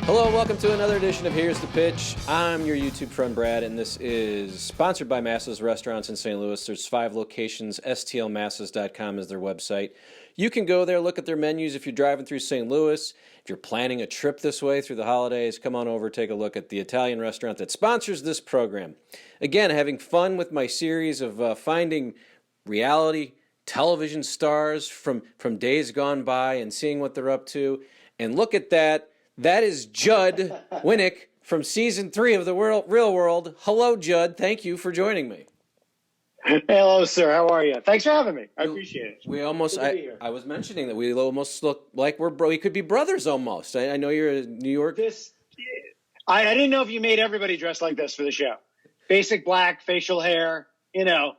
Hello, welcome to another edition of Here's the Pitch. I'm your YouTube friend Brad, and this is sponsored by Massa's Restaurants in St. Louis. There's 5 locations. stlmassas.com is their website. You can go there, look at their menus if you're driving through St. Louis. If you're planning a trip this way through the holidays, come on over, take a look at the Italian restaurant that sponsors this program. Again, having fun with my series of finding reality television stars from days gone by and seeing what they're up to. And look at that. That is Judd Winnick from Season 3 of The Real World. Hello, Judd. Thank you for joining me. Hello, sir. How are you? Thanks for having me. I appreciate it. We almost, I was mentioning that we almost look like we could be brothers almost. I know you're in New York. I didn't know if you made everybody dress like this for the show. Basic black, facial hair, you know.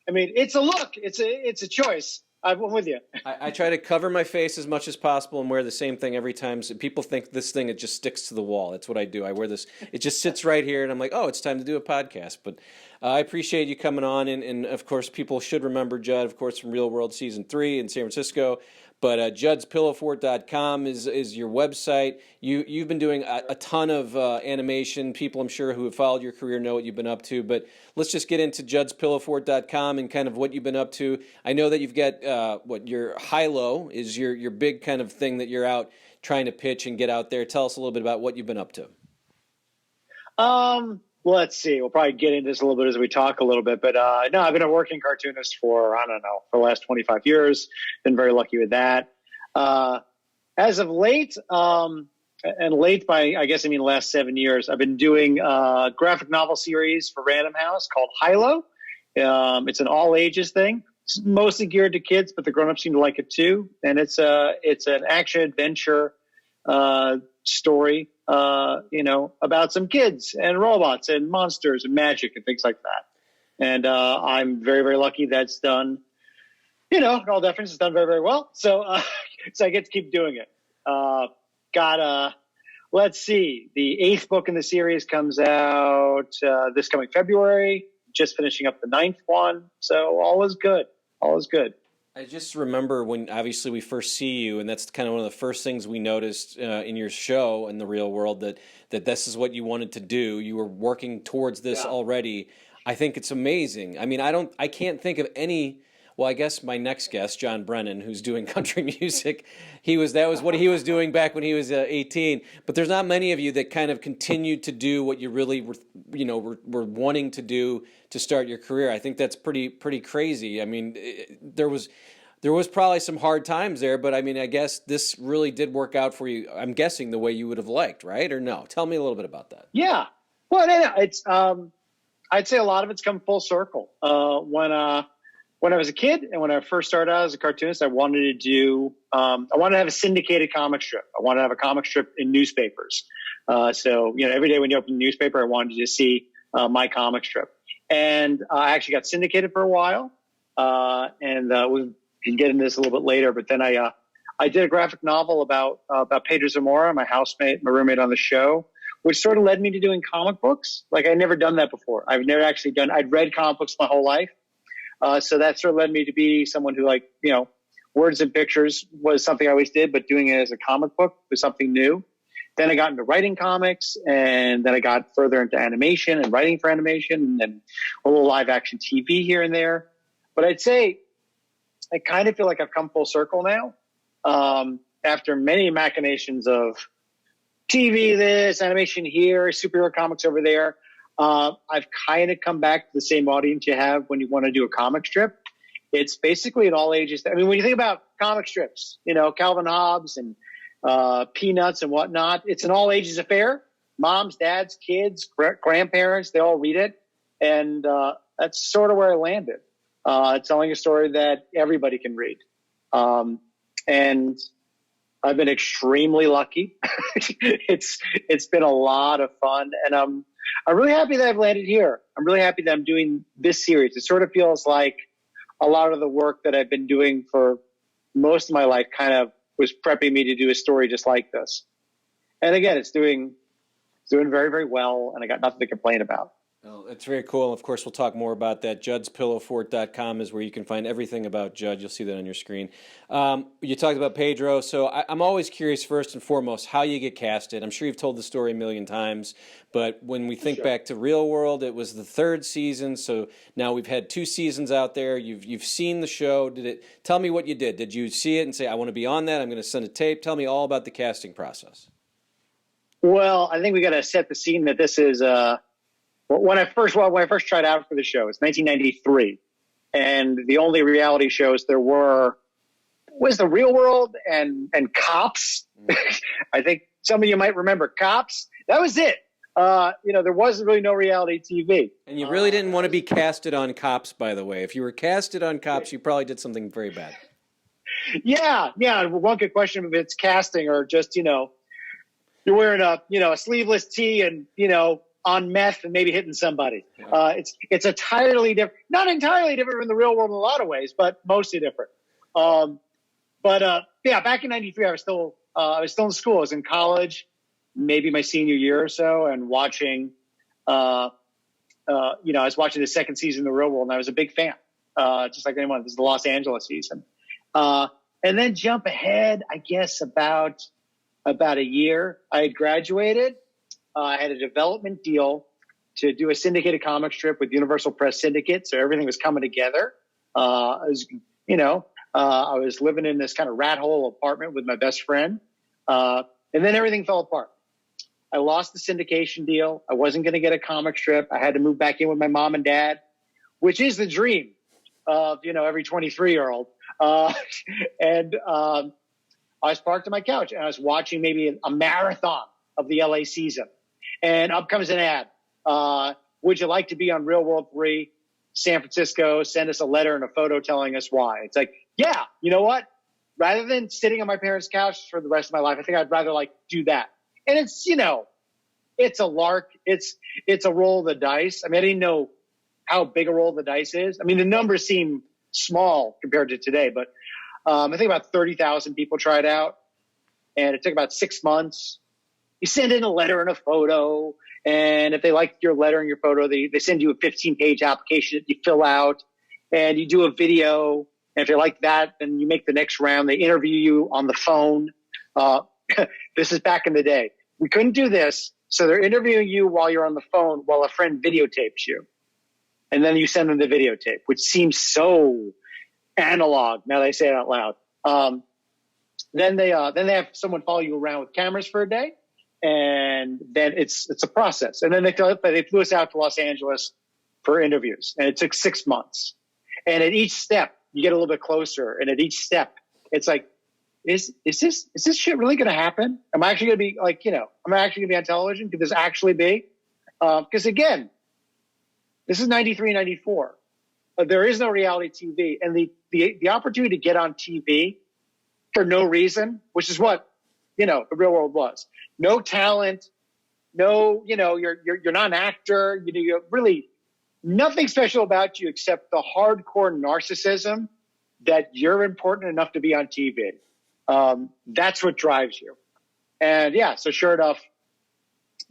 I mean, it's a look. It's a choice. I'm with you. I try to cover my face as much as possible and wear the same thing every time. So people think this thing, it just sticks to the wall. That's what I do. I wear this. It just sits right here, and I'm like, oh, it's time to do a podcast. But I appreciate you coming on. And, of course, people should remember Judd, of course, from Real World Season 3 in San Francisco. But JuddsPillowFort.com is your website. You've been doing a ton of animation. People, I'm sure, who have followed your career know what you've been up to. But let's just get into JuddsPillowFort.com and kind of what you've been up to. I know that you've got your high-low is your big kind of thing that you're out trying to pitch and get out there. Tell us a little bit about what you've been up to. Let's see. We'll probably get into this a little bit as we talk a little bit. But no, I've been a working cartoonist for the last 25 years. Been very lucky with that. As of late, and late by, I guess I mean the last 7 years, I've been doing a graphic novel series for Random House called High-Low. It's an all ages thing. It's mostly geared to kids, but the grown-ups seem to like it too. And it's an action adventure story, about some kids and robots and monsters and magic and things like that. And I'm very, very lucky that's done, in all deference, it's done very, very well. So I get to keep doing it. Let's see, the 8th book in the series comes out this coming February, just finishing up the 9th one. So all is good. All is good. I just remember when obviously we first see you, and that's kind of one of the first things we noticed in your show in The Real World, that this is what you wanted to do. You were working towards this already. I think it's amazing. I mean, I can't think of any. Well, I guess my next guest, John Brennan, who's doing country music, that was what he was doing back when he was 18. But there's not many of you that kind of continued to do what you really were wanting to do to start your career. I think that's pretty crazy. I mean, there was probably some hard times there, but I mean, I guess this really did work out for you. I'm guessing the way you would have liked, right? Or no? Tell me a little bit about that. Yeah. Well, yeah, it's I'd say a lot of it's come full circle. When I was a kid and when I first started out as a cartoonist, I wanted to have a syndicated comic strip. I wanted to have a comic strip in newspapers. So every day when you open the newspaper, I wanted to see my comic strip. And I actually got syndicated for a while. And we can get into this a little bit later. But then I did a graphic novel about Pedro Zamora, my housemate, my roommate on the show, which sort of led me to doing comic books. Like I'd never done that before. I'd read comic books my whole life. So that sort of led me to be someone who words and pictures was something I always did, but doing it as a comic book was something new. Then I got into writing comics, and then I got further into animation and writing for animation and a little live action TV here and there. But I'd say I kind of feel like I've come full circle now. After many machinations of TV this, animation here, superhero comics over there, I've kind of come back to the same audience you have when you want to do a comic strip. It's basically an all ages. I mean, when you think about comic strips, Calvin Hobbes and Peanuts and whatnot, it's an all ages affair. Moms, dads, kids, grandparents, they all read it. And that's sort of where I landed. Telling a story that everybody can read. And I've been extremely lucky. It's been a lot of fun, and I'm really happy that I've landed here. I'm really happy that I'm doing this series. It sort of feels like a lot of the work that I've been doing for most of my life kind of was prepping me to do a story just like this. And again, it's doing very, very well, and I got nothing to complain about. Well, it's very cool. Of course, we'll talk more about that. JuddsPillowFort.com is where you can find everything about Judd. You'll see that on your screen. You talked about Pedro, so I'm always curious, first and foremost, how you get casted. I'm sure you've told the story a million times, but when we think back to Real World, it was the third season, so now we've had 2 seasons out there. You've seen the show. Tell me what you did. Did you see it and say, I want to be on that, I'm going to send a tape? Tell me all about the casting process. Well, I think we got to set the scene that this is when I first tried out for the show, it's 1993, and the only reality shows there was the Real World and Cops. I think some of you might remember Cops. That was it. There wasn't really no reality TV. And you really didn't want to be casted on Cops, by the way. If you were casted on Cops, you probably did something very bad. Yeah. One could question if it's casting or just you're wearing a sleeveless tee and on meth and maybe hitting somebody. Yeah. It's entirely different, not entirely different from the Real World in a lot of ways, but mostly different. Back in '93, I was still in school. I was in college, maybe my senior year or so, and watching. I was watching the second season of the Real World, and I was a big fan, just like anyone. This is the Los Angeles season, and then jump ahead, I guess about a year. I had graduated. I had a development deal to do a syndicated comic strip with Universal Press Syndicate, so everything was coming together. I was living in this kind of rat hole apartment with my best friend, and then everything fell apart. I lost the syndication deal. I wasn't going to get a comic strip. I had to move back in with my mom and dad, which is the dream of every 23-year-old. And I was parked on my couch, and I was watching maybe a marathon of the LA season. And up comes an ad. Would you like to be on Real World 3, San Francisco? Send us a letter and a photo telling us why. It's like, yeah, you know what? Rather than sitting on my parents' couch for the rest of my life, I think I'd rather do that. And it's, it's a lark. It's a roll of the dice. I mean, I didn't know how big a roll of the dice is. I mean, the numbers seem small compared to today, but I think about 30,000 people tried out, and it took about 6 months. You send in a letter and a photo, and if they like your letter and your photo, they send you a 15-page application that you fill out, and you do a video. And if they like that, then you make the next round. They interview you on the phone. This is back in the day. We couldn't do this, so they're interviewing you while you're on the phone while a friend videotapes you. And then you send them the videotape, which seems so analog now that I say it out loud. Then they have someone follow you around with cameras for a day. And then it's a process. And then they flew us out to Los Angeles for interviews, and it took 6 months. And at each step, you get a little bit closer. And at each step, it's like, is this shit really going to happen? Am I actually going to be am I actually going to be on television? Could this actually be? Because again, this is 93, 94. There is no reality TV, and the opportunity to get on TV for no reason, which is what the Real World was. No talent, you're not an actor. You're really nothing special about you except the hardcore narcissism that you're important enough to be on TV. That's what drives you. And so sure enough,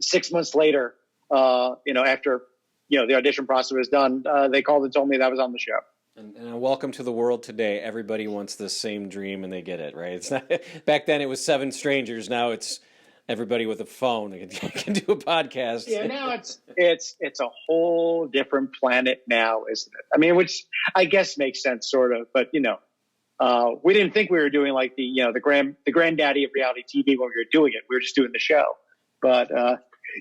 6 months later, after the audition process was done, they called and told me that I was on the show. And welcome to the world today. Everybody wants the same dream, and they get it, right? It's not, back then it was 7 strangers. Now it's everybody with a phone can do a podcast. Yeah, now it's a whole different planet now, isn't it? I mean, which I guess makes sense, sort of. But we didn't think we were doing like the granddaddy of reality TV when we were doing it. We were just doing the show. But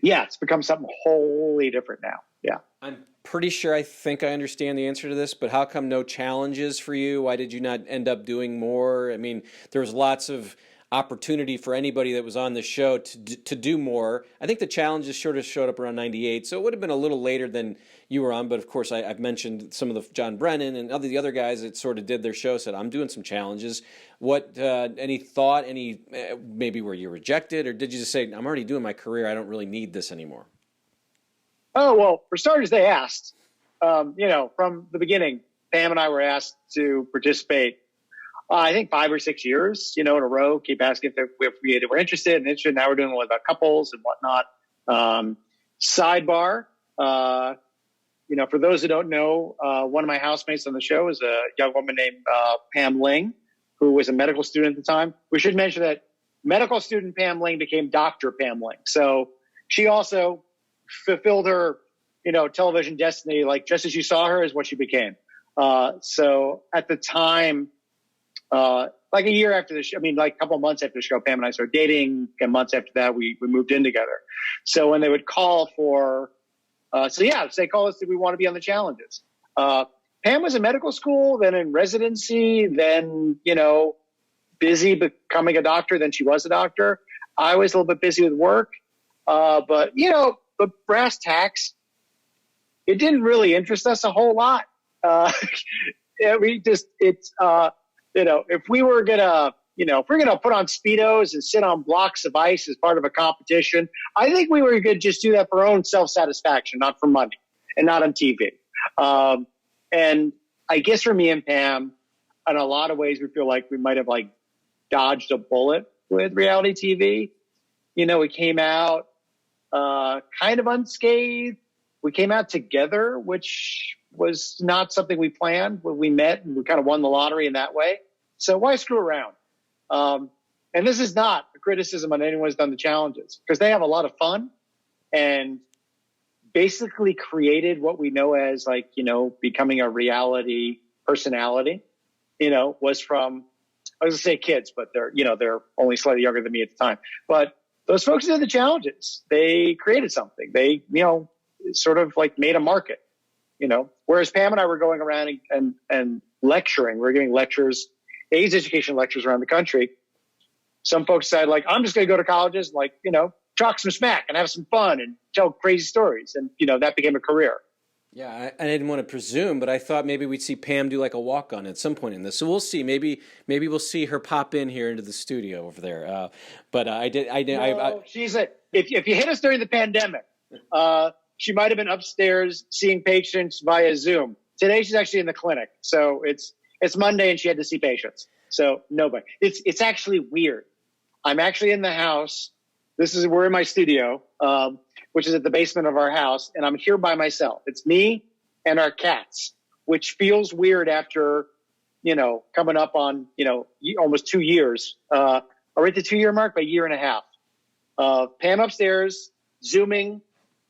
it's become something wholly different now. Yeah. I'm pretty sure I think I understand the answer to this, but how come no challenges for you? Why did you not end up doing more? I mean, there was lots of opportunity for anybody that was on the show to do more. I think the challenges sort of showed up around 98, so it would have been a little later than you were on, but of course I've mentioned some of the John Brennan and the other guys that sort of did their show said, I'm doing some challenges. What, any thought, maybe were you rejected, or did you just say, I'm already doing my career, I don't really need this anymore? Oh, well, for starters, they asked, from the beginning, Pam and I were asked to participate, I think 5 or 6 years, in a row, keep asking if we were interested. Now we're doing one about couples and whatnot. Sidebar, for those who don't know, one of my housemates on the show is a young woman named Pam Ling, who was a medical student at the time. We should mention that medical student Pam Ling became Dr. Pam Ling. So she also fulfilled her, television destiny, like just as you saw her is what she became. So at the time, like a year after the show, like a couple of months after the show, Pam and I started dating, and months after that, we moved in together. So when they would call for, say, call us, do we want to be on the challenges? Pam was in medical school, then in residency, then, busy becoming a doctor, then she was a doctor. I was a little bit busy with work. But the brass tacks, it didn't really interest us a whole lot. If we were gonna put on Speedos and sit on blocks of ice as part of a competition, I think we were gonna just do that for our own self-satisfaction, not for money and not on TV. And I guess for me and Pam, in a lot of ways, we feel like we might have dodged a bullet with reality TV. We came out kind of unscathed. We came out together, which was not something we planned when we met, and we kind of won the lottery in that way. So why screw around? And this is not a criticism on anyone who's done the challenges, because they have a lot of fun and basically created what we know as becoming a reality personality, was from, I was going to say kids, but they're only slightly younger than me at the time. But those folks who did the challenges, they created something. They, sort of made a market, whereas Pam and I were going around and lecturing. We were giving lectures, AIDS education lectures around the country. Some folks said, I'm just going to go to colleges and, talk some smack and have some fun and tell crazy stories. And, that became a career. Yeah, I didn't want to presume, but I thought maybe we'd see Pam do a walk-on at some point in this. So we'll see. Maybe we'll see her pop in here into the studio over there. She's if you hit us during the pandemic, she might have been upstairs seeing patients via Zoom. Today she's actually in the clinic. So it's Monday and she had to see patients. So nobody. It's actually weird. I'm actually in the house. We're in my studio, which is at the basement of our house, and I'm here by myself. It's me and our cats, which feels weird after, coming up on, almost 2 years. Are we at the 2-year mark? By a year and a half. Pam upstairs, Zooming,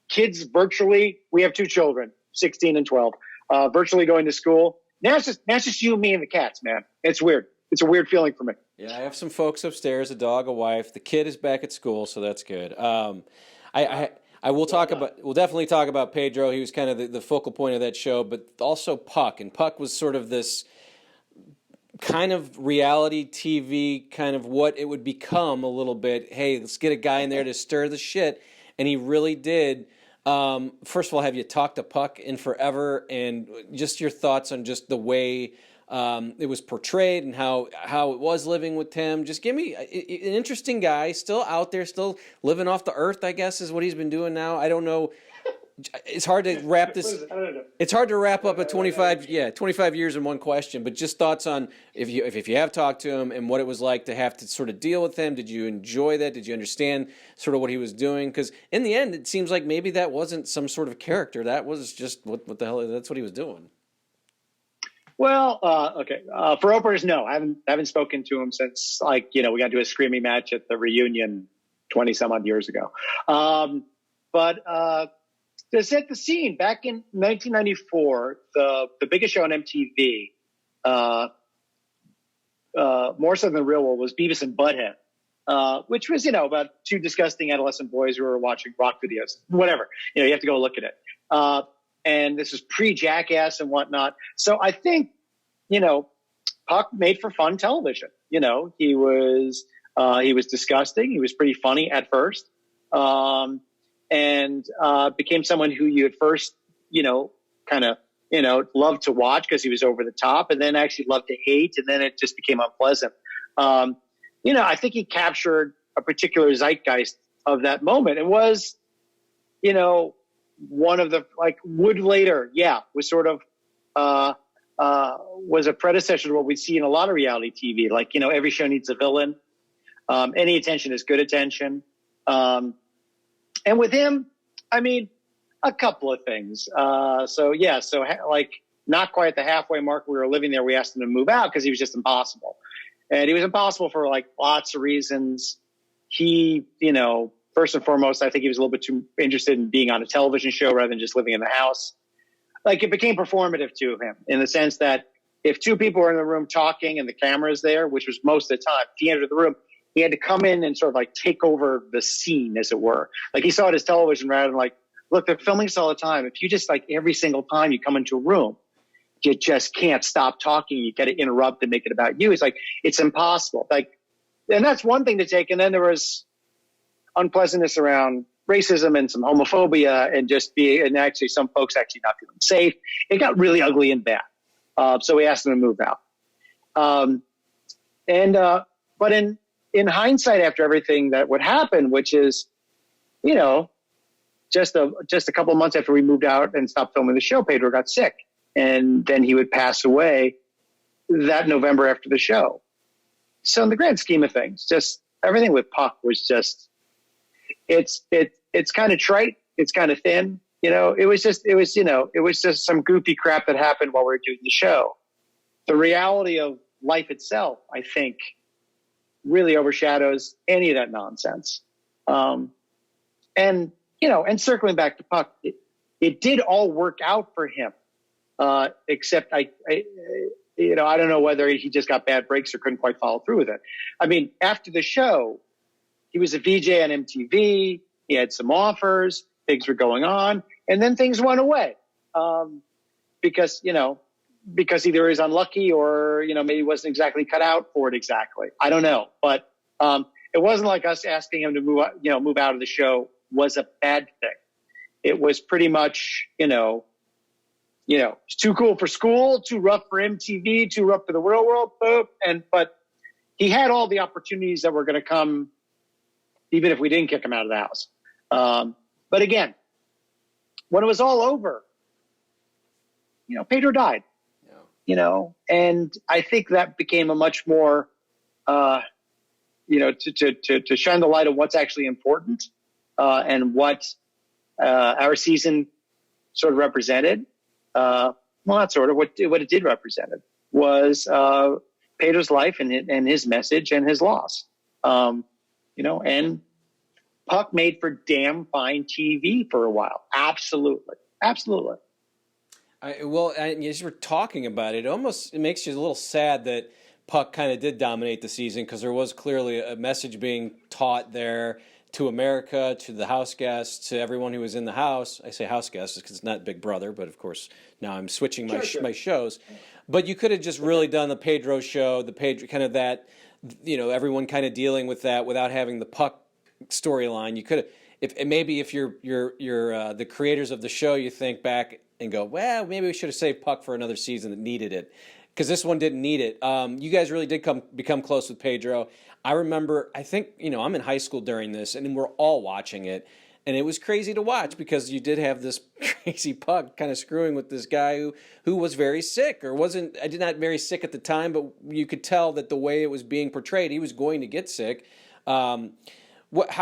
kids virtually. We have 2 children, 16 and 12, virtually going to school. Now it's just you, me, and the cats, man. It's weird. It's a weird feeling for me. Yeah, I have some folks upstairs, a dog, a wife. The kid is back at school, so that's good. We'll definitely talk about Pedro. He was kind of the focal point of that show, but also Puck. And Puck was sort of this kind of reality TV, kind of what it would become a little bit. Hey, let's get a guy in there to stir the shit. And he really did. First of all, have you talked to Puck in forever? And just your thoughts on just the way it was portrayed and how it was living with Tim. Just give me an interesting guy, still out there, still living off the earth, I guess, is what he's been doing now. I don't know. It's hard to wrap this. It's hard to wrap up a 25 years in one question. But just thoughts on if you have talked to him and what it was like to have to sort of deal with him. Did you enjoy that? Did you understand sort of what he was doing? Because in the end, it seems like maybe that wasn't some sort of character. That was just what the hell. That's what he was doing. Well, okay. For openers, no, I haven't spoken to him since we got to a screaming match at the reunion 20 some odd years ago. But to set the scene, back in 1994, the biggest show on MTV, more so than the real world, was Beavis and Butthead, which was, about 2 disgusting adolescent boys who were watching rock videos, whatever. You have to go look at it. And this is pre-Jackass and whatnot. So I think, Puck made for fun television. He was disgusting. He was pretty funny at first. And became someone who you at first, loved to watch because he was over the top, and then actually loved to hate. And then it just became unpleasant. I think he captured a particular zeitgeist of that moment. It was, one of the Wood later, was sort of was a predecessor to what we see in a lot of reality TV. Every show needs a villain. Any attention is good attention. And with him, I A couple of things. Like not quite at the halfway mark. We were living there. We asked him to move out because he was just impossible. And he was impossible for like lots of reasons. He, first and foremost, I think he was a little bit too interested in being on a television show rather than just living in the house. Like it became performative to him in the sense that if two people were in the room talking and the camera's there, which was most of the time, if he entered the room, he had to come in and sort of like take over the scene, as it were. Like he saw it as television rather than like, look, they're filming this all the time. If you just like every single time you come into a room, you just can't stop talking. You got to interrupt and make it about you. It's like, it's impossible. Like, and that's one thing to take. And then there was unpleasantness around racism and some homophobia and actually some folks actually not feeling safe. It got really ugly and bad. So we asked them to move out. But in hindsight, after everything that would happen, which is, just a couple of months after we moved out and stopped filming the show, Pedro got sick, and then he would pass away that November after the show. So in the grand scheme of things, just everything with Puck was just, it's kind of trite. It's kind of thin. It was just some goofy crap that happened while we were doing the show. The reality of life itself, I think, really overshadows any of that nonsense. And circling back to Puck, it did all work out for him. Except I don't know whether he just got bad breaks or couldn't quite follow through with it. I mean, after the show, he was a VJ on MTV. He had some offers. Things were going on. And then things went away. Because either he's unlucky or, maybe wasn't exactly cut out for it exactly. I don't know. But it wasn't like us asking him to move out of the show was a bad thing. It was pretty much, it's too cool for school, too rough for MTV, too rough for the real world. But he had all the opportunities that were going to come, even if we didn't kick him out of the house. But again, when it was all over, Pedro died. And I think that became a much more, to shine the light on what's actually important, and what our season sort of represented. Not sort of, what it did represent was Pedro's life and his message and his loss. And Puck made for damn fine TV for a while. Absolutely. Absolutely. As you were talking about it, it makes you a little sad that Puck kind of did dominate the season, because there was clearly a message being taught there to America, to the house guests, to everyone who was in the house. I say house guests because it's not Big Brother, but of course now I'm switching my shows. But you could have just really done the Pedro show, the Pedro kind of that, everyone kind of dealing with that without having the Puck storyline. You could have, if you're the creators of the show, you think back and go, well, maybe we should have saved Puck for another season that needed it, because this one didn't need it. You guys really did become close with Pedro. I remember, I think, I'm in high school during this, and we're all watching it, and it was crazy to watch because you did have this crazy Puck kind of screwing with this guy who was very sick, or not very sick at the time, but you could tell that the way it was being portrayed, he was going to get sick. How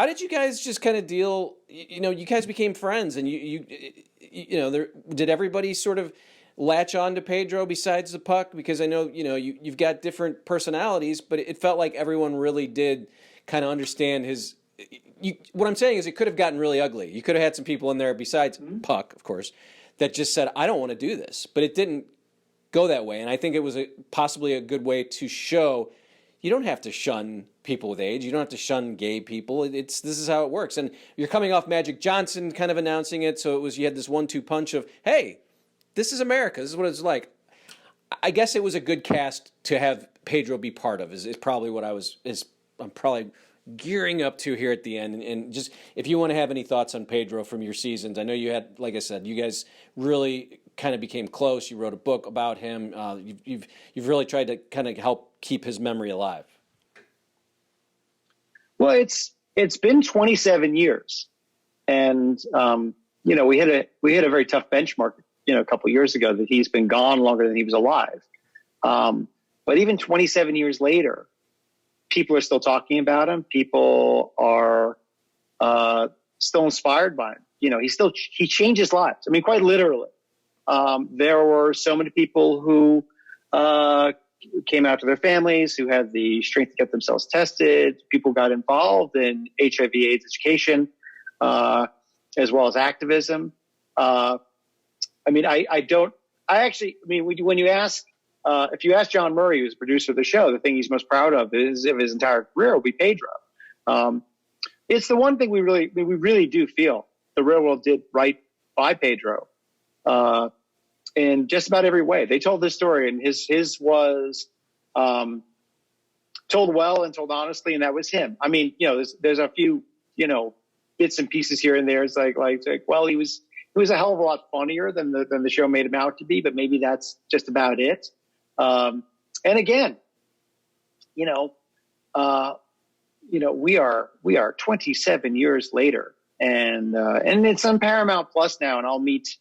did you guys just kind of deal? You guys became friends, and did everybody sort of latch on to Pedro besides the Puck? Because I know you've got different personalities, but it felt like everyone really did kind of understand his. What I'm saying is, it could have gotten really ugly. You could have had some people in there besides Puck, of course, that just said, "I don't want to do this," but it didn't go that way, and I think it was possibly a good way to show. You don't have to shun people with AIDS. You don't have to shun gay people. This is how it works. And you're coming off Magic Johnson kind of announcing it, so you had this 1-2 punch of, hey, this is America. This is what it's like. I guess it was a good cast to have Pedro be part of. Is probably what I'm probably gearing up to here at the end. And just if you want to have any thoughts on Pedro from your seasons, I know you had, like I said, you guys really kind of became close. You wrote a book about him. You've really tried to kind of help keep his memory alive. Well, it's been 27 years, and we had a very tough benchmark a couple of years ago that he's been gone longer than he was alive. But even 27 years later, people are still talking about him. People are still inspired by him. he changes lives. I mean, quite literally. There were so many people who came out to their families, who had the strength to get themselves tested. People got involved in HIV/AIDS education, as well as activism. When you ask, if you ask John Murray, who's the producer of the show, the thing he's most proud of is of his entire career will be Pedro. It's the one thing we really do feel the real world did right by Pedro, in just about every way. They told this story, and his was, told well and told honestly, and that was him. I mean, there's a few, bits and pieces here and there. It's like, well, he was a hell of a lot funnier than the show made him out to be, but maybe that's just about it. And again, we are 27 years later, and it's on Paramount Plus now, and I'll meet,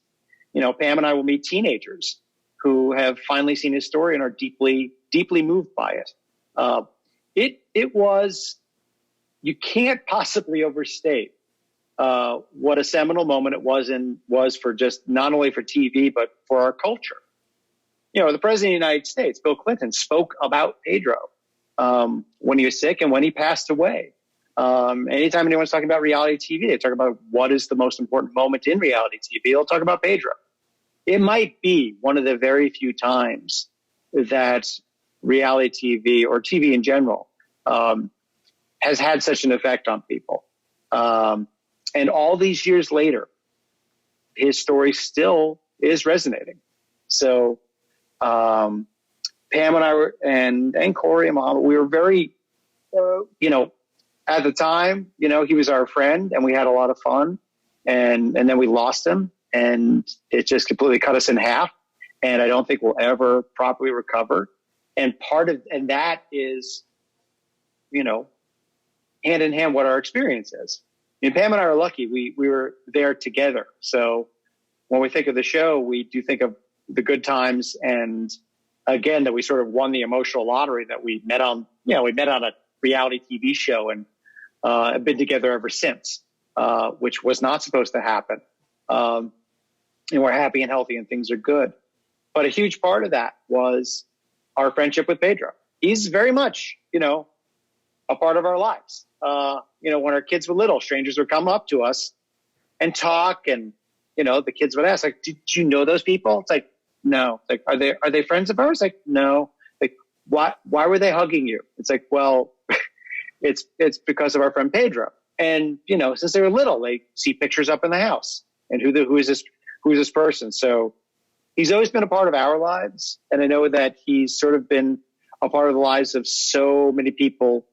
Pam and I will meet teenagers who have finally seen his story and are deeply, deeply moved by it. It was, you can't possibly overstate what a seminal moment it was for just not only for TV, but for our culture. The President of the United States, Bill Clinton, spoke about Pedro when he was sick and when he passed away. Anytime anyone's talking about reality TV, they talk about what is the most important moment in reality TV. They'll talk about Pedro. It might be one of the very few times that reality TV or TV in general has had such an effect on people. And all these years later, his story still is resonating. So Pam and I were, and Corey and Muhammad, we were very, at the time, he was our friend and we had a lot of fun, and then we lost him, and it just completely cut us in half. And I don't think we'll ever properly recover. And that is, hand in hand what our experience is. Pam and I are lucky. We were there together. So when we think of the show, we do think of the good times, and again, that we sort of won the emotional lottery, that we met on a reality TV show and have been together ever since, which was not supposed to happen. And we're happy and healthy and things are good. But a huge part of that was our friendship with Pedro. He's very much, a part of our lives. When our kids were little, strangers would come up to us and talk, and, the kids would ask, like, did you know those people? It's like, no. Like, are they friends of ours? Like, no. Like, why were they hugging you? It's like, well, it's because of our friend Pedro. And, since they were little, they see pictures up in the house, and who is this person? So he's always been a part of our lives. And I know that he's sort of been a part of the lives of so many people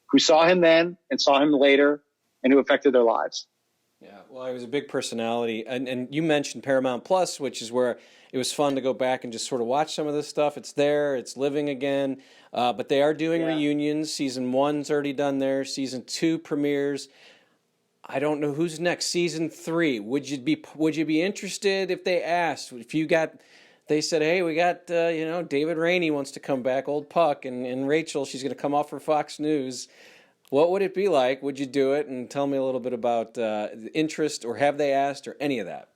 who saw him then and saw him later, and who affected their lives. Yeah, well, he was a big personality. And you mentioned Paramount Plus, which is where it was fun to go back and just sort of watch some of this stuff. It's there, it's living again. But they are doing reunions. Season 1's already done there. Season 2 premieres. I don't know who's next. Season 3. Would you be interested if they asked? They said, hey, we got, David Rainey wants to come back, old Puck, and Rachel, she's going to come off for Fox News. What would it be like? Would you do it? And tell me a little bit about the interest, or have they asked, or any of that?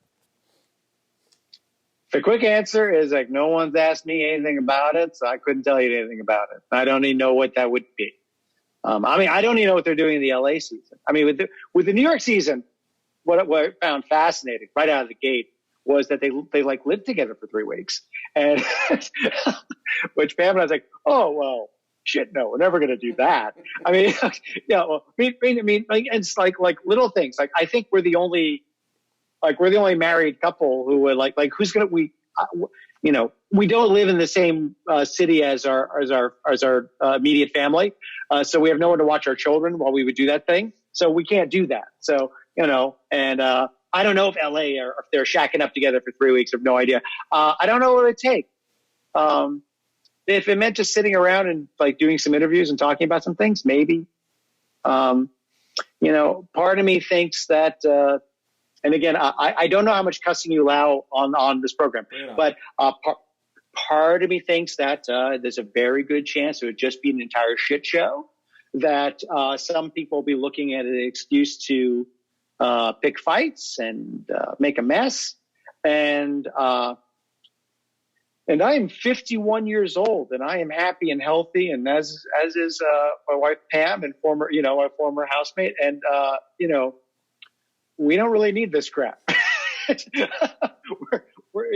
The quick answer is, like, no one's asked me anything about it, so I couldn't tell you anything about it. I don't even know what that would be. I don't even know what they're doing in the LA season. I mean, with the New York season, what I found fascinating right out of the gate was that they lived together for 3 weeks, and which Pam and I was like, oh well, shit, no, we're never going to do that. I mean, it's like little things. Like, I think we're the only married couple who would like who's gonna we don't live in the same city as our immediate family, so we have no one to watch our children while we would do that thing. So we can't do that. So and I don't know if LA or if they're shacking up together for 3 weeks. I have no idea. I don't know what it would take. If it meant just sitting around and like doing some interviews and talking about some things, maybe. Part of me thinks that, and again, I don't know how much cussing you allow on this program, but part of me thinks that there's a very good chance it would just be an entire shit show, that some people will be looking at an excuse to pick fights and make a mess. And I am 51 years old, and I am happy and healthy, and as is my wife Pam and a former housemate, and we don't really need this crap. we're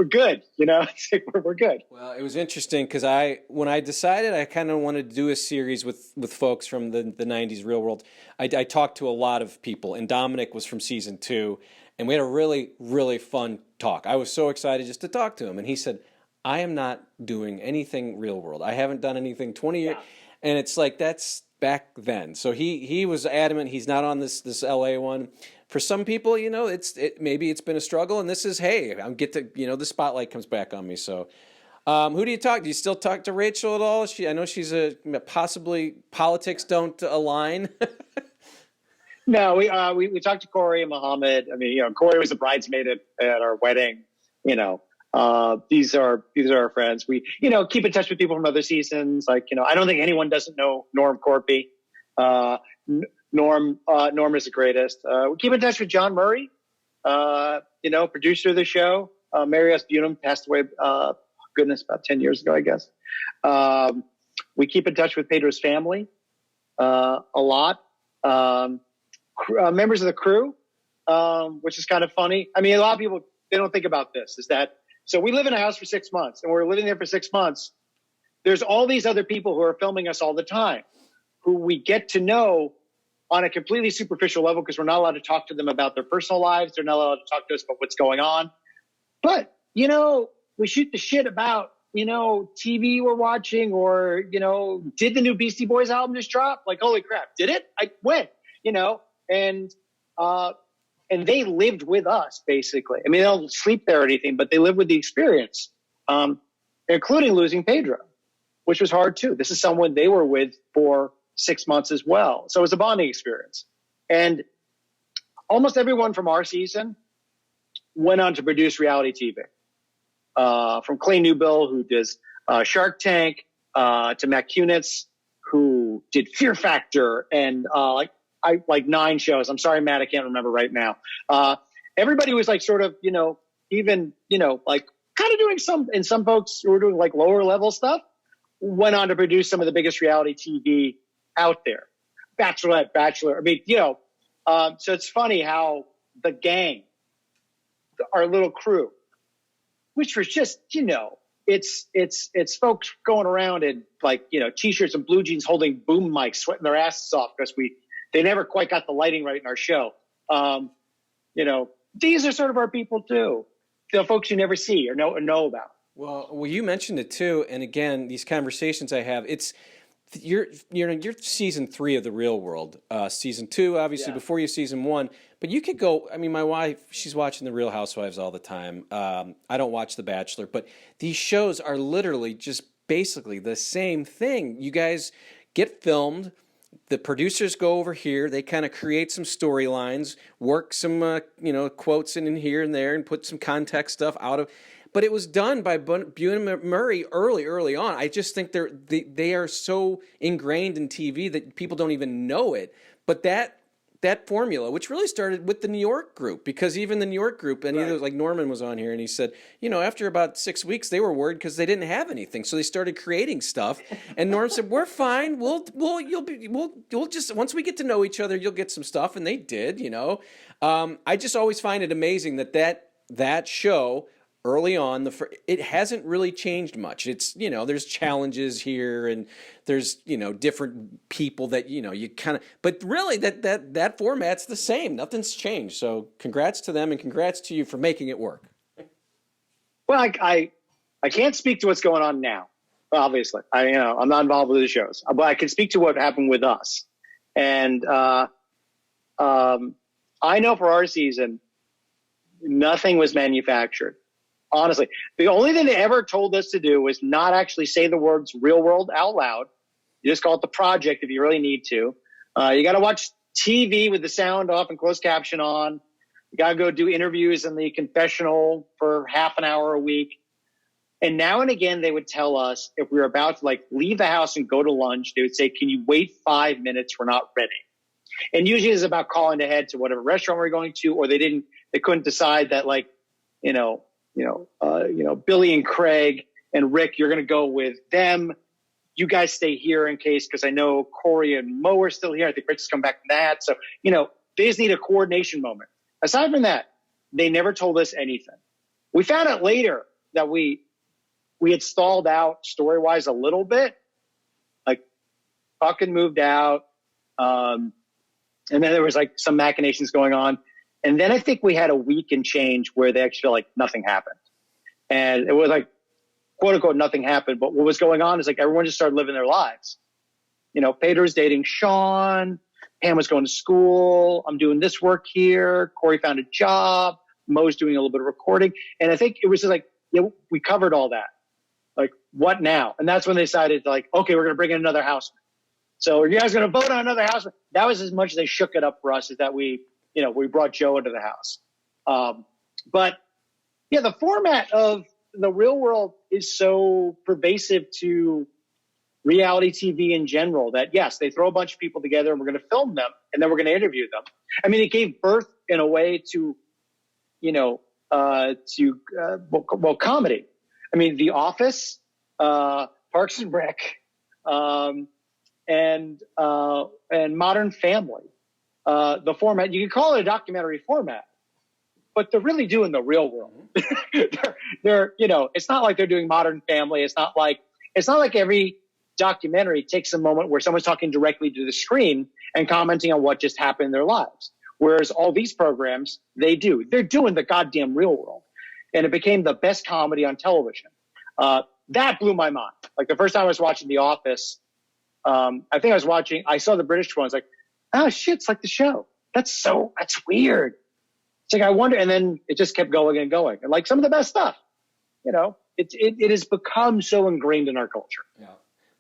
good, we're good. Well, it was interesting because when I decided I kind of wanted to do a series with folks from the 90s real world, I talked to a lot of people, and Dominic was from season 2, and we had a really, really fun talk. I was so excited just to talk to him, and he said, I am not doing anything real world. I haven't done anything 20 years, and it's like that's back then. So he was adamant he's not on this LA one. For some people, maybe it's been a struggle, and this is, hey, I get to, the spotlight comes back on me. So, who do you talk? Do you still talk to Rachel at all? I know she's possibly politics don't align. No, we talked to Corey and Muhammad. I mean, Corey was a bridesmaid at our wedding. These are our friends. We, keep in touch with people from other seasons. Like, I don't think anyone doesn't know Norm Corpy. Norm is the greatest. We keep in touch with John Murray, producer of the show. Mary S. Bunham passed away, about 10 years ago, I guess. We keep in touch with Pedro's family a lot. Members of the crew, which is kind of funny. I mean, a lot of people, they don't think about this, is that, so we live in a house for 6 months, and we're living there for 6 months. There's all these other people who are filming us all the time, who we get to know on a completely superficial level because we're not allowed to talk to them about their personal lives. They're not allowed to talk to us about what's going on. But, we shoot the shit about, TV we're watching, or, did the new Beastie Boys album just drop? Like, holy crap, did it? When? And they lived with us, basically. I mean, they don't sleep there or anything, but they live with the experience, including losing Pedro, which was hard too. This is someone they were with for 6 months as well. So it was a bonding experience. And almost everyone from our season went on to produce reality TV. From Clay Newbill, who does Shark Tank, to Matt Kunitz, who did Fear Factor, and like 9 shows. I'm sorry, Matt, I can't remember right now. Everybody was like sort of, even, like kind of doing and some folks who were doing like lower level stuff went on to produce some of the biggest reality TV out there. Bachelorette, Bachelor. I mean, so it's funny how the gang, our little crew, which was just, it's folks going around in like, t-shirts and blue jeans holding boom mics, sweating their asses off because they never quite got the lighting right in our show. These are sort of our people too. The folks you never see or know about. Well, you mentioned it too, and again, these conversations I have, you're season 3 of The Real World. Season 2, obviously, before you season 1. But you could go. I mean, my wife, she's watching The Real Housewives all the time. I don't watch The Bachelor, but these shows are literally just basically the same thing. You guys get filmed. The producers go over here. They kind of create some storylines, work some quotes in here and there, and put some context stuff out of. But it was done by Bunham Murray early on. I just think they are so ingrained in TV that people don't even know it. But that formula, which really started with the New York group, because even the New York group, and right. Like Norman was on here, and he said, after about 6 weeks, they were worried because they didn't have anything, so they started creating stuff. And Norm said, "We're fine. We'll just once we get to know each other, you'll get some stuff." And they did, I just always find it amazing that show. Early on, it hasn't really changed much. It's, there's challenges here, and there's, different people that, you kind of, but really that format's the same. Nothing's changed. So congrats to them, and congrats to you for making it work. Well, I can't speak to what's going on now. Obviously, I'm not involved with the shows, but I can speak to what happened with us. And I know for our season, nothing was manufactured. Honestly, the only thing they ever told us to do was not actually say the words "real world" out loud. You just call it The Project if you really need to. You got to watch TV with the sound off and closed caption on. You got to go do interviews in the confessional for half an hour a week. And now and again, they would tell us if we were about to leave the house and go to lunch, they would say, "Can you wait 5 minutes? We're not ready." And usually it's about calling ahead to whatever restaurant we're going to, or they couldn't decide that, like, Billy and Craig and Rick, you're going to go with them. You guys stay here in case, because I know Corey and Mo are still here. I think Rich has come back from that. So, they just need a coordination moment. Aside from that, they never told us anything. We found out later that we had stalled out story-wise a little bit. Like, fucking moved out. And then there was like some machinations going on. And then I think we had a week and change where they actually felt like nothing happened. And it was like, quote unquote, nothing happened. But what was going on is like everyone just started living their lives. Pedro was dating Sean. Pam was going to school. I'm doing this work here. Corey found a job. Mo's doing a little bit of recording. And I think it was just like, we covered all that. Like, what now? And that's when they decided, like, okay, we're going to bring in another houseman. So are you guys going to vote on another houseman? That was as much as they shook it up for us, is that we brought Joe into the house. But yeah, the format of the Real World is so pervasive to reality TV in general that, yes, they throw a bunch of people together and we're going to film them and then we're going to interview them. I mean, it gave birth in a way to, comedy. I mean, The Office, Parks and Rec, and Modern Family. The format, you can call it a documentary format, but they're really doing the real world. they're it's not like they're doing Modern Family. It's not like every documentary takes a moment where someone's talking directly to the screen and commenting on what just happened in their lives. Whereas all they're doing the goddamn real world. And it became the best comedy on television. That blew my mind. Like, the first time I was watching The Office, I saw the British one. I was like, oh shit, it's like the show. That's weird. It's like, I wonder. And then it just kept going and going. And like some of the best stuff, it has become so ingrained in our culture. Yeah.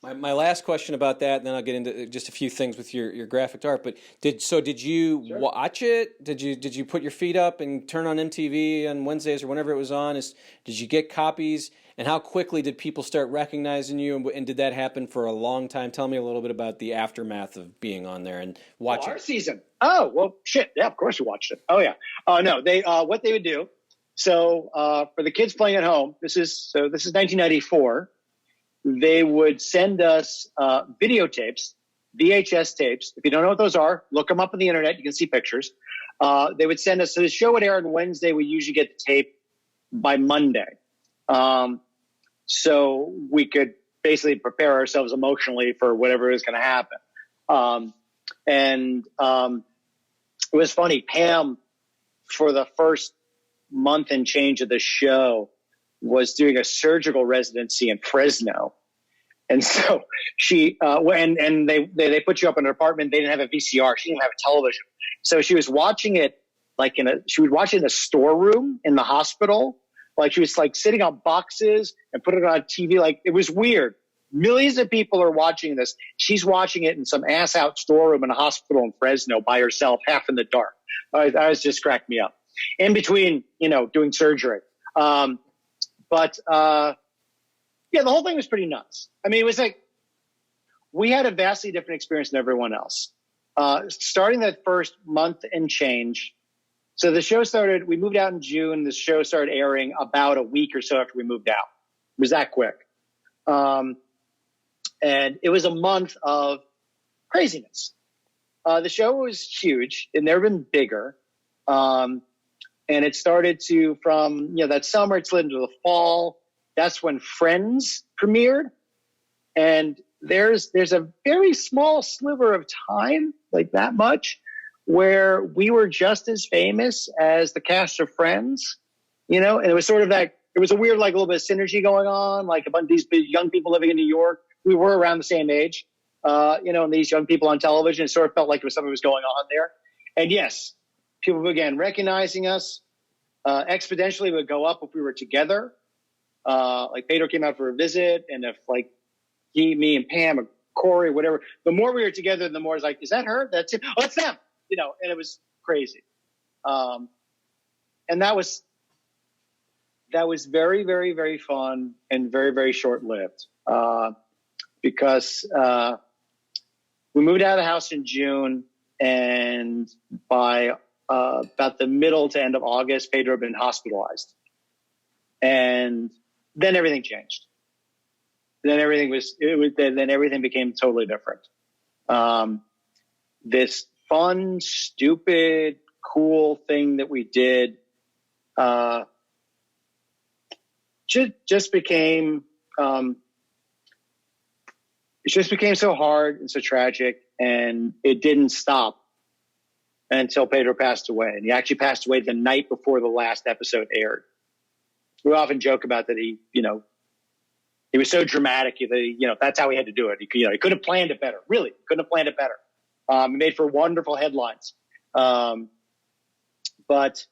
My last question about that, and then I'll get into just a few things with your graphic art. But did you watch it? Did you put your feet up and turn on MTV on Wednesdays or whenever it was on? Did you get copies? And how quickly did people start recognizing you? And did that happen for a long time? Tell me a little bit about the aftermath of being on there and watching. Our season. Oh, well, shit. Yeah, of course we watched it. Oh, yeah. Oh, no. What they would do. So for the kids playing at home, this is 1994. They would send us videotapes, VHS tapes. If you don't know what those are, look them up on the internet. You can see pictures. They would send us. So the show would air on Wednesday. We usually get the tape by Monday. So we could basically prepare ourselves emotionally for whatever is going to happen. It was funny. Pam, for the first month and change of the show, was doing a surgical residency in Fresno. And so she, and they put you up in an apartment. They didn't have a VCR. She didn't have a television. So she was watching it she would watch it in the storeroom in the hospital. Like, she was like sitting on boxes and put it on TV. Like, it was weird. Millions of people are watching this. She's watching it in some ass out storeroom in a hospital in Fresno by herself, half in the dark. That was just cracked me up. In between, doing surgery. Yeah, the whole thing was pretty nuts. I mean, it was like, we had a vastly different experience than everyone else. Starting that first month and change. So the show started, we moved out in June. The show started airing about a week or so after we moved out. It was that quick. And it was a month of craziness. The show was huge. It never been bigger. And it started from that summer, it slid into the fall. That's when Friends premiered. And there's a very small sliver of time, like that much, where we were just as famous as the cast of Friends, and it was sort of it was a weird, like, a little bit of synergy going on, like a bunch of these big young people living in New York. We were around the same age, and these young people on television, it sort of felt like there was something was going on there. And yes, people began recognizing us. Exponentially would go up if we were together. Like, Pedro came out for a visit, and if like me and Pam or Corey, whatever, the more we were together, the more it's like, is that her? That's it. Oh, it's them. And it was crazy. And that was very, very, very fun and very, very short-lived. Because we moved out of the house in June, And by about the middle to end of August, Pedro had been hospitalized. And then everything changed. Then everything became totally different. This fun, stupid, cool thing that we did just became so hard and so tragic, and it didn't stop until Pedro passed away. And he actually passed away the night before the last episode aired. We often joke about that he was so dramatic that that's how he had to do it. He could have planned it better. Really, couldn't have planned it better. It made for wonderful headlines. But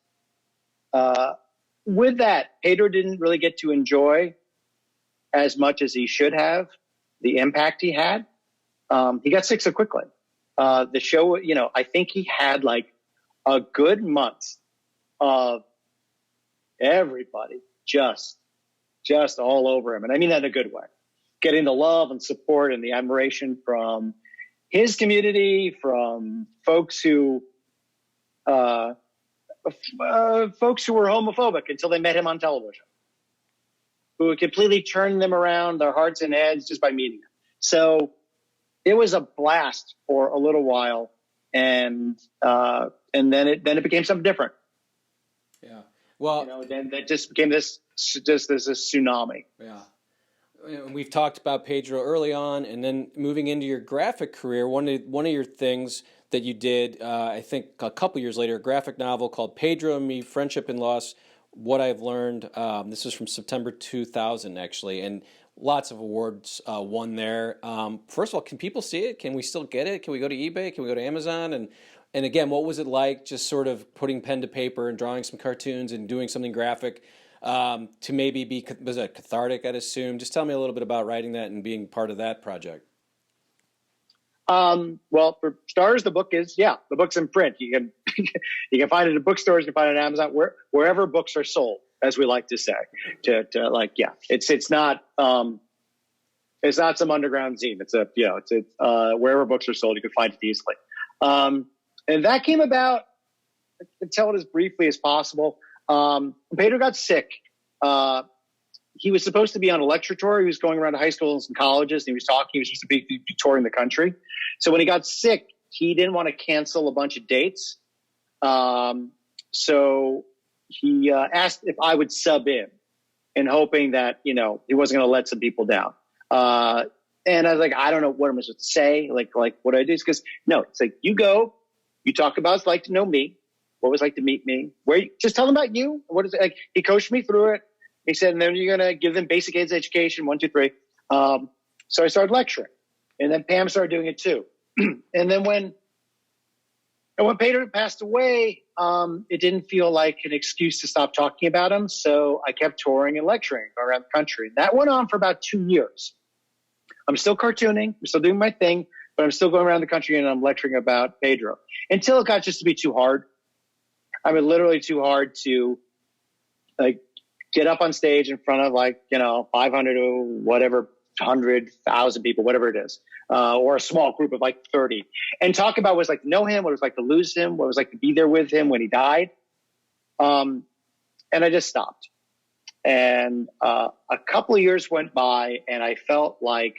with that, Pedro didn't really get to enjoy as much as he should have the impact he had. He got sick so quickly. The show, I think he had like a good month of everybody just all over him. And I mean that in a good way. Getting the love and support and the admiration from his community, from folks who were homophobic until they met him on television, who completely turned them around, their hearts and heads, just by meeting him. So it was a blast for a little while, and then it became something different. Yeah. Well, then that just became this tsunami. Yeah. We've talked about Pedro early on, and then moving into your graphic career, one of your things that you did, I think a couple years later, a graphic novel called Pedro and Me, Friendship and Loss, What I've Learned. This was from September 2000, actually, and lots of awards won there. First of all, can people see it? Can we still get it? Can we go to eBay? Can we go to Amazon? And again, what was it like just sort of putting pen to paper and drawing some cartoons and doing something graphic to maybe was it cathartic, I'd assume? Just tell me a little bit about writing that and being part of that project. Well, for starters, the book's in print. You can find it in bookstores, you can find it on Amazon, wherever books are sold, as we like to say. It's not some underground zine. It's wherever books are sold, you can find it easily. And that came about, I can tell it as briefly as possible. When Pedro got sick, he was supposed to be on a lecture tour. He was going around to high schools and colleges, and he was supposed to be touring the country. So when he got sick, he didn't want to cancel a bunch of dates. So he asked if I would sub in hoping that, he wasn't going to let some people down. And I was like, I don't know what I'm supposed to say. Like what I do is because it's like, you go, you talk about what it's like to know me, what it was like to meet me, just tell them about you. What is it like? He coached me through it. He said, and then you're going to give them basic AIDS education, 1, 2, 3. So I started lecturing, and then Pam started doing it too. And then when Pedro passed away, it didn't feel like an excuse to stop talking about him. So I kept touring and lecturing around the country. That went on for about 2 years. I'm still cartooning. I'm still doing my thing, but I'm still going around the country and I'm lecturing about Pedro until it got just to be too hard. I mean, literally too hard to get up on stage in front of 500 or whatever, 100,000 people, whatever it is, or a small group of 30, and talk about what it was like to know him, what it was like to lose him, what it was like to be there with him when he died. And I just stopped. And a couple of years went by, and I felt like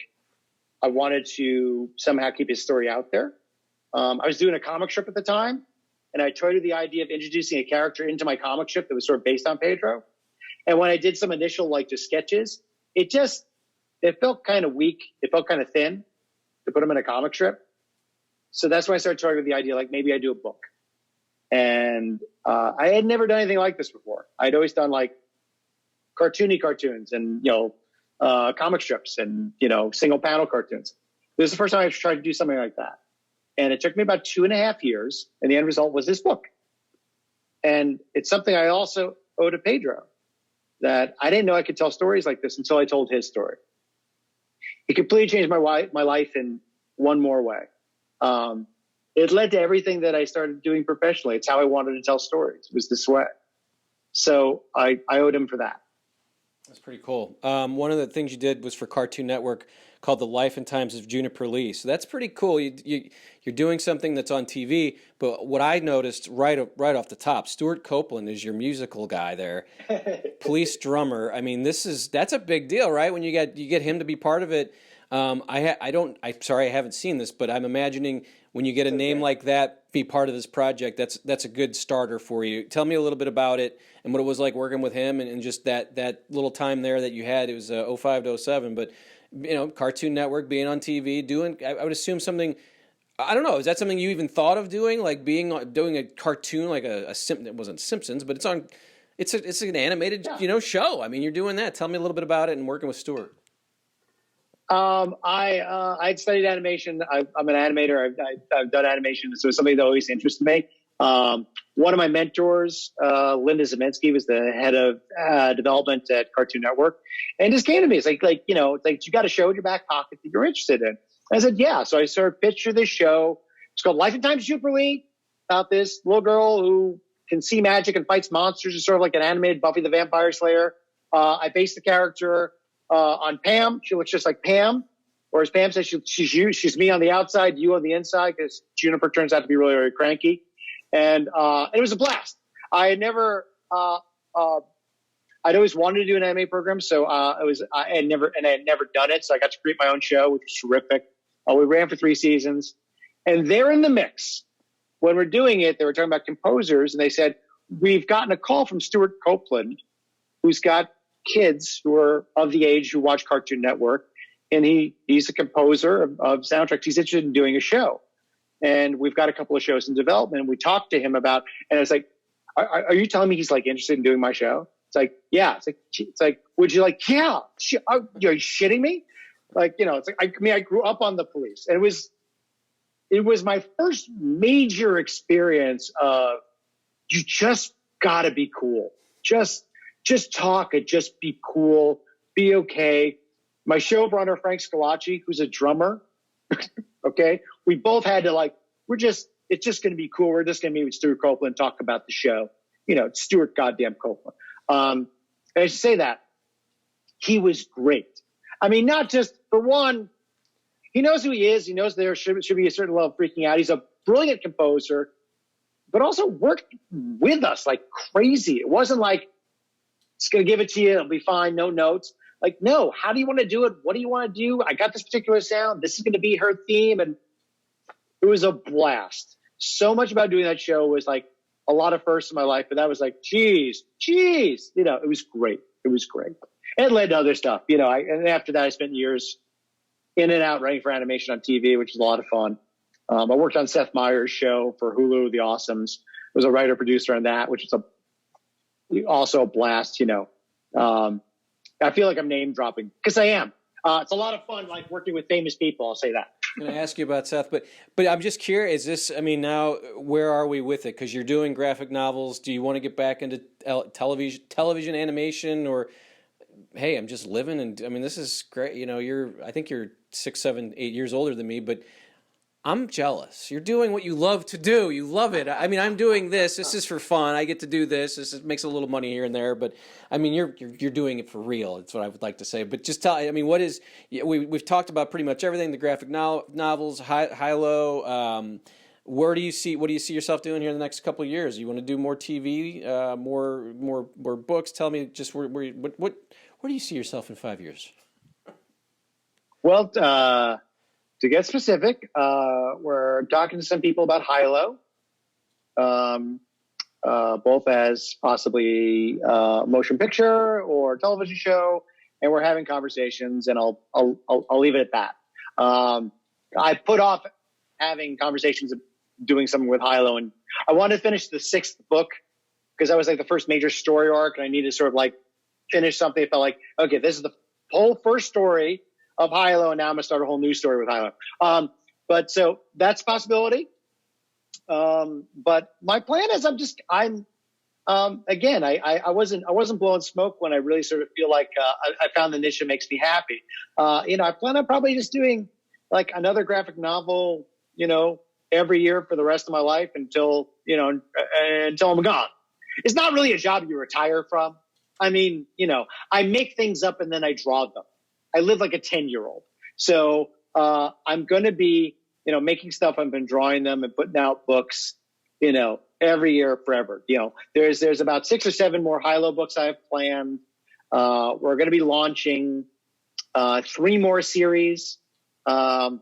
I wanted to somehow keep his story out there. I was doing a comic strip at the time, and I toyed with the idea of introducing a character into my comic strip that was sort of based on Pedro. And when I did some initial just sketches, it felt kind of weak. It felt kind of thin to put him in a comic strip. So that's when I started toying with the idea, maybe I do a book. And I had never done anything like this before. I'd always done cartoons and, comic strips and, single panel cartoons. This is the first time I tried to do something like that. And it took me about 2.5 years, and the end result was this book. And it's something I also owe to Pedro, that I didn't know I could tell stories like this until I told his story. It completely changed my life in one more way. It led to everything that I started doing professionally. It's how I wanted to tell stories. It was this way. So I owed him for that. That's pretty cool. One of the things you did was for Cartoon Network called The Life and Times of Juniper Lee. So that's pretty cool. You're doing something that's on TV. But what I noticed right off the top, Stuart Copeland is your musical guy there, police drummer. I mean, that's a big deal, right? When you get him to be part of it. I'm sorry, I haven't seen this, but I'm imagining when you get a name like that be part of this project, that's a good starter for you. Tell me a little bit about it and what it was like working with him and just that little time there that you had. It was 05 to 07, but Cartoon Network, being on TV, doing, I would assume something, I don't know, is that something you even thought of doing, like doing a cartoon like it wasn't Simpsons, but it's an animated show. I mean, you're doing that. Tell me a little bit about it and working with Stuart. I'd studied animation. I'm an animator. I've done animation, so it's something that always interested me. One of my mentors, Linda Zeminski, was the head of development at Cartoon Network, and just came to me. It's like you got a show in your back pocket that you're interested in. I said, yeah. So I sort of pitched her this show. It's called Life and Times of Juniper Lee, about this little girl who can see magic and fights monsters. It's sort of like an animated Buffy the Vampire Slayer. I based the character on Pam. She looks just like Pam, whereas Pam says she's me on the outside, you on the inside, because Juniper turns out to be really, really cranky. And it was a blast. I'd always wanted to do an anime program, so I had never done it. So I got to create my own show, which was terrific. We ran for 3 seasons, and they're in the mix. When we're doing it, they were talking about composers, and they said, we've gotten a call from Stuart Copeland, who's got kids who are of the age who watch Cartoon Network, and he's a composer of soundtracks. He's interested in doing a show, and we've got a couple of shows in development. We talked to him about, and it's like, are you telling me he's like interested in doing my show? It's like, yeah. It's like, would you like, yeah? Are you shitting me? Like, it's like, I grew up on the police, and it was my first major experience of, you just gotta be cool. Just talk and just be cool, be okay. My showrunner, Frank Scalacci, who's a drummer, okay, we both had to it's just going to be cool. We're just going to meet with Stuart Copeland and talk about the show. It's Stuart goddamn Copeland. And I should say that he was great. I mean, not just, for one, he knows who he is. He knows there should be a certain level of freaking out. He's a brilliant composer, but also worked with us like crazy. It wasn't like, it's going to give it to you, it'll be fine, no notes. Like, no, how do you want to do it? What do you want to do? I got this particular sound. This is going to be her theme. And it was a blast. So much about doing that show was like a lot of firsts in my life. But that was like, geez. It was great. It was great. It led to other stuff. And after that, I spent years in and out writing for animation on TV, which was a lot of fun. I worked on Seth Meyers' show for Hulu, The Awesomes. I was a writer-producer on that, which is also a blast. I feel like I'm name dropping because I am. It's a lot of fun, like working with famous people. I'll say that. I'm going to ask you about Seth, but I'm just curious. Now where are we with it? Because you're doing graphic novels. Do you want to get back into television animation, or hey, I'm just living? And I mean, this is great. I think you're 6, 7, 8 years older than me, but I'm jealous. You're doing what you love to do. You love it. I mean, I'm doing this. This is for fun. I get to do this. This makes a little money here and there, but I mean, you're doing it for real. That's what I would like to say. But just tell. I mean, what is? We've talked about pretty much everything. The graphic novels, high-low. Where do you see? What do you see yourself doing here in the next couple of years? You want to do more TV, more books? Tell me just where do you see yourself in 5 years? Well, to get specific, we're talking to some people about high-low, both as possibly a motion picture or television show, and we're having conversations. And I'll leave it at that. I put off having conversations of doing something with high-low, and I wanted to finish the 6th book because that was like the first major story arc, and I needed to sort of like finish something. I felt like, okay, this is the whole first story of high-low, and now I'm going to start a whole new story with high-low. But so that's a possibility. But my plan is I wasn't blowing smoke when I really sort of feel like I found the niche that makes me happy. I plan on probably just doing like another graphic novel, every year for the rest of my life until I'm gone. It's not really a job you retire from. I mean, I make things up and then I draw them. I live like a 10-year-old. So I'm going to be, making stuff. I've been drawing them and putting out books, every year forever. There's about 6 or 7 more high-low books I have planned. We're going to be launching 3 more series. I'm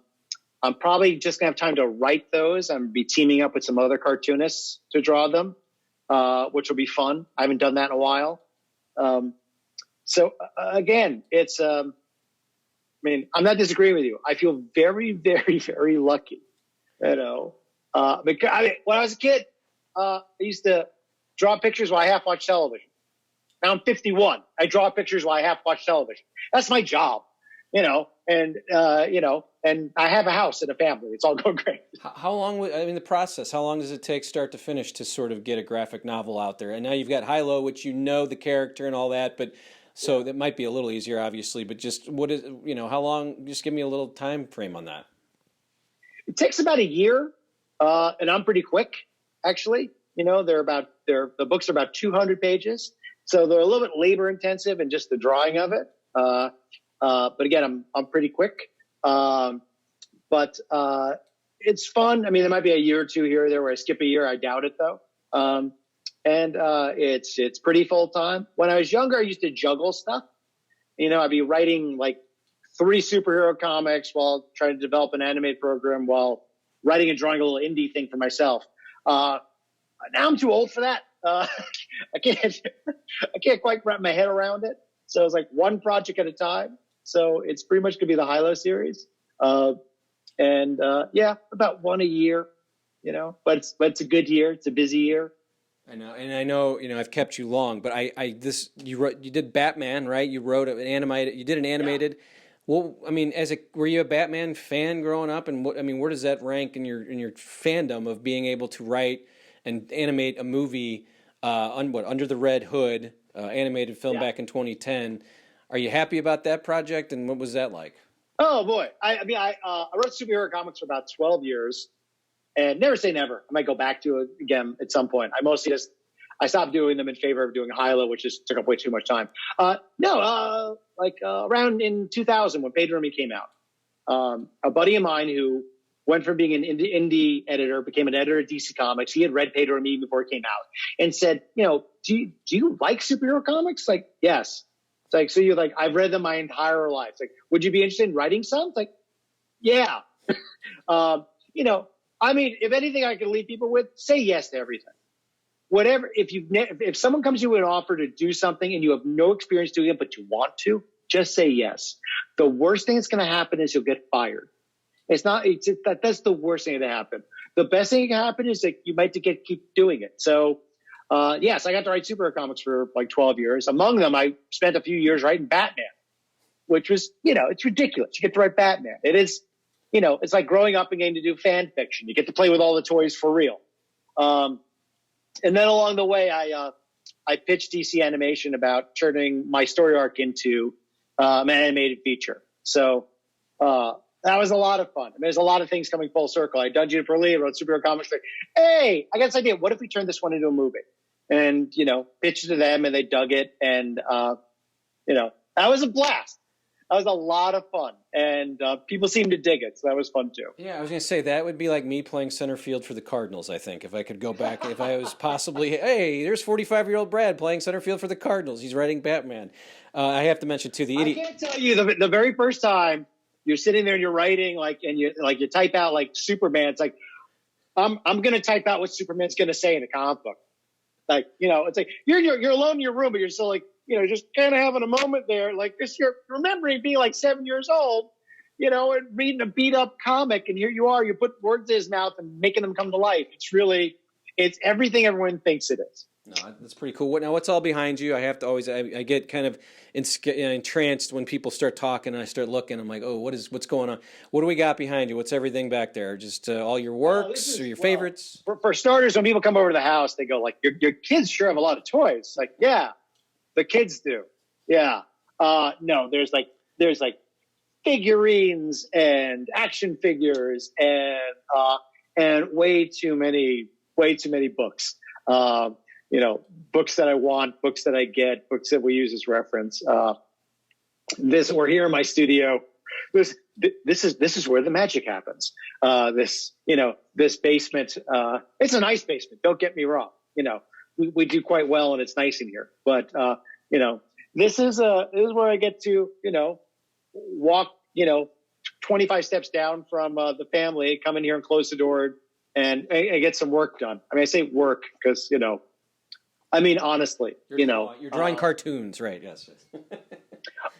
probably just going to have time to write those. I'm going to be teaming up with some other cartoonists to draw them, which will be fun. I haven't done that in a while. So again, it's, I'm not disagreeing with you. I feel very, very, very lucky, because when I was a kid, I used to draw pictures while I half watch television. Now I'm 51. I draw pictures while I half watch television. That's my job, and I have a house and a family. It's all going great. How long, the process, how long does it take start to finish to sort of get a graphic novel out there? And now you've got high-low, which the character and all that, but so that might be a little easier, obviously, but just what is, how long, just give me a little time frame on that. It takes about a year, and I'm pretty quick, actually. The books are about 200 pages, so they're a little bit labor intensive and just the drawing of it. But again, I'm pretty quick. But it's fun. There might be a year or 2 here or there where I skip a year. I doubt it though. It's pretty full time. When I was younger, I used to juggle stuff. I'd be writing like 3 superhero comics while trying to develop an animated program while writing and drawing a little indie thing for myself. Now I'm too old for that. I can't quite wrap my head around it. So it's like one project at a time. So it's pretty much going to be the high-low series. About one a year, but it's a good year. It's a busy year. I know. And I know, I've kept you long, but you did Batman, right? You wrote an animated. Yeah. Well, were you a Batman fan growing up? And where does that rank in your fandom of being able to write and animate a movie, Under the Red Hood, animated film back in 2010? Are you happy about that project, and what was that like? Oh boy, I wrote superhero comics for about 12 years, and never say never. I might go back to it again at some point. I stopped doing them in favor of doing high-low, which just took up way too much time. Around in 2000 when Pedro came out, a buddy of mine who went from being an indie editor, became an editor at DC Comics. He had read Pedro and Me before it came out, and said, do you like superhero comics? Like, yes. It's like, so you're like, I've read them my entire life. It's like, would you be interested in writing some? It's like, yeah. If anything I can leave people with, say yes to everything. Whatever, if someone comes to you with an offer to do something and you have no experience doing it, but you want to, just say yes. The worst thing that's going to happen is you'll get fired. That's the worst thing that happen. The best thing that can happen is that you might keep doing it. So, yes, I got to write superhero comics for like 12 years. Among them, I spent a few years writing Batman, which was, it's ridiculous. You get to write Batman. It is, it's like growing up and getting to do fan fiction. You get to play with all the toys for real. And then along the way, I pitched DC Animation about turning my story arc into an animated feature. So that was a lot of fun. There's a lot of things coming full circle. I dungeoned for Lee, wrote superhero comics. Hey, I got this idea. What if we turn this one into a movie? And, pitched it to them and they dug it. And, that was a blast. That was a lot of fun. And people seemed to dig it. So that was fun too. Yeah, I was going to say that would be like me playing center field for the Cardinals, I think. If I could go back, if I was possibly, hey, there's 45-year-old Brad playing center field for the Cardinals. He's writing Batman. I have to mention too, the idiot. I can't tell you the very first time you're sitting there and you're writing and you type out like Superman. It's like, I'm going to type out what Superman's going to say in a comic book. Like, it's like you're alone in your room, but you're still like, just kind of having a moment there. Like this, you're remembering being like 7 years old, and reading a beat up comic. And here you are, you put words in his mouth and making them come to life. It's everything everyone thinks it is. No, that's pretty cool. Now, what's all behind you? I have to always, I get kind of entranced when people start talking and I start looking. I'm like, oh, what's going on? What do we got behind you? What's everything back there? Just all your works or your favorites? For starters, when people come over to the house, they go like, your kids sure have a lot of toys. Like, yeah, the kids do. Yeah. No, there's like figurines and action figures and way too many books. books that I want, books that I get, books that we use as reference. We're here in my studio. This is where the magic happens. This basement, it's a nice basement. Don't get me wrong. We do quite well and it's nice in here, but, this is where I get to, walk, 25 steps down from the family, come in here and close the door and get some work done. I mean, I say work because, honestly, you're drawing cartoons, right? Yes.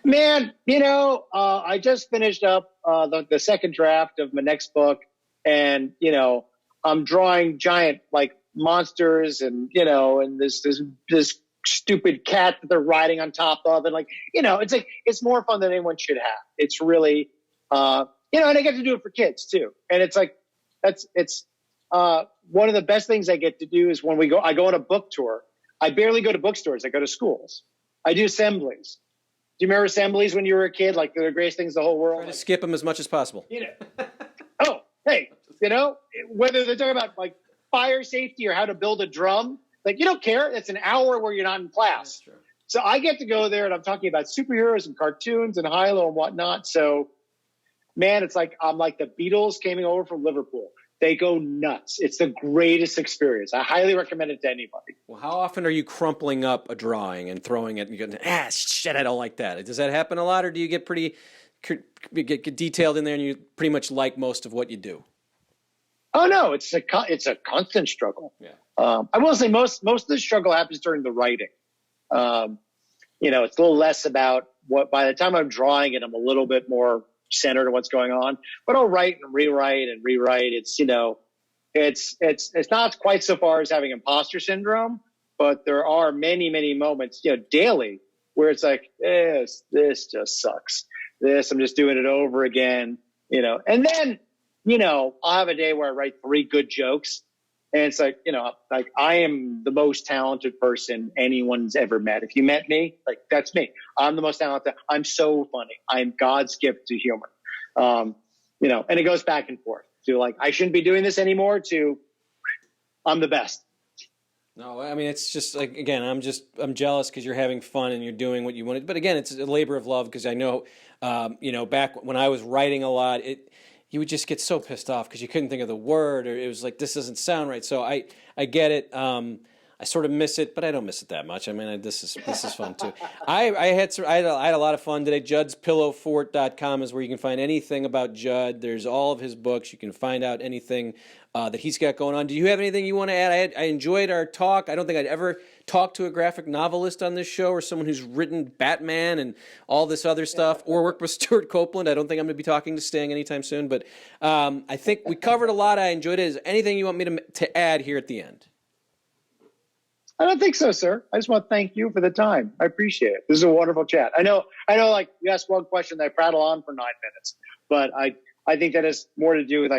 Man, I just finished up the second draft of my next book, and I'm drawing giant monsters, and and this stupid cat that they're riding on top of, and it's more fun than anyone should have. It's really and I get to do it for kids too, and it's one of the best things I get to do is when I go on a book tour. I barely go to bookstores. I go to schools. I do assemblies. Do you remember assemblies when you were a kid? Like they're the greatest things in the whole world. Try to skip them as much as possible. Oh, hey, whether they're talking about fire safety or how to build a drum, you don't care. It's an hour where you're not in class. So I get to go there and I'm talking about superheroes and cartoons and high-low and whatnot. So, man, it's I'm like the Beatles came over from Liverpool. They go nuts. It's the greatest experience. I highly recommend it to anybody. Well, how often are you crumpling up a drawing and throwing it and going, shit, I don't like that? Does that happen a lot, or do you get pretty get detailed in there and you pretty much like most of what you do? Oh no, it's a constant struggle. Yeah. I will say most of the struggle happens during the writing. It's a little less about what. By the time I'm drawing it, I'm a little bit more centered on what's going on, but I'll write and rewrite. It's it's not quite so far as having imposter syndrome, but there are many moments daily where it's this just sucks. I'm just doing it over again, and then I'll have a day where I write 3 good jokes, and it's I am the most talented person anyone's ever met. If you met me, that's me. I'm the most talented. I'm so funny. I'm God's gift to humor. And it goes back and forth to I shouldn't be doing this anymore to I'm the best. No, I mean, it's just again, I'm jealous because you're having fun and you're doing what you wanted. But again, it's a labor of love because I know, back when I was writing a lot, you would just get so pissed off because you couldn't think of the word, or it was this doesn't sound right. So I get it. I sort of miss it, but I don't miss it that much. I mean, this is fun too. I had a lot of fun today. Judd'sPillowFort.com is where you can find anything about Judd. There's all of his books. You can find out anything that he's got going on. Do you have anything you want to add? I enjoyed our talk. I don't think I'd ever talked to a graphic novelist on this show, or someone who's written Batman and all this other stuff, or worked with Stuart Copeland. I don't think I'm going to be talking to Sting anytime soon, but I think we covered a lot. I enjoyed it. Is there anything you want me to add here at the end? I don't think so, sir. I just want to thank you for the time. I appreciate it. This is a wonderful chat. I know you asked one question that I prattle on for 9 minutes, but I think that has more to do with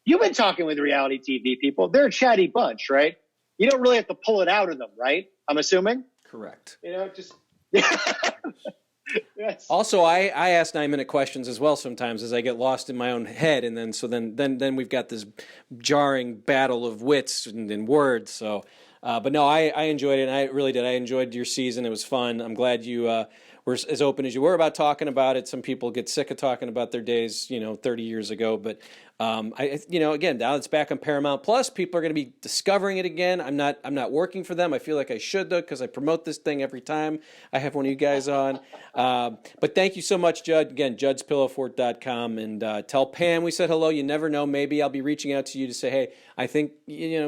you've been talking with reality TV people. They're a chatty bunch, right? You don't really have to pull it out of them, right? I'm assuming? Correct. Just... Yes. Also, I ask 9-minute questions as well sometimes as I get lost in my own head, and then we've got this jarring battle of wits and words, so... but no, I enjoyed it, and I really did. I enjoyed your season. It was fun. I'm glad you were as open as you were about talking about it. Some people get sick of talking about their days, 30 years ago. But again, now it's back on Paramount Plus. People are going to be discovering it again. I'm not working for them. I feel like I should though, because I promote this thing every time I have one of you guys on. But thank you so much, Judd. Again, Judd'sPillowFort.com, and tell Pam we said hello. You never know. Maybe I'll be reaching out to you to say, hey, I think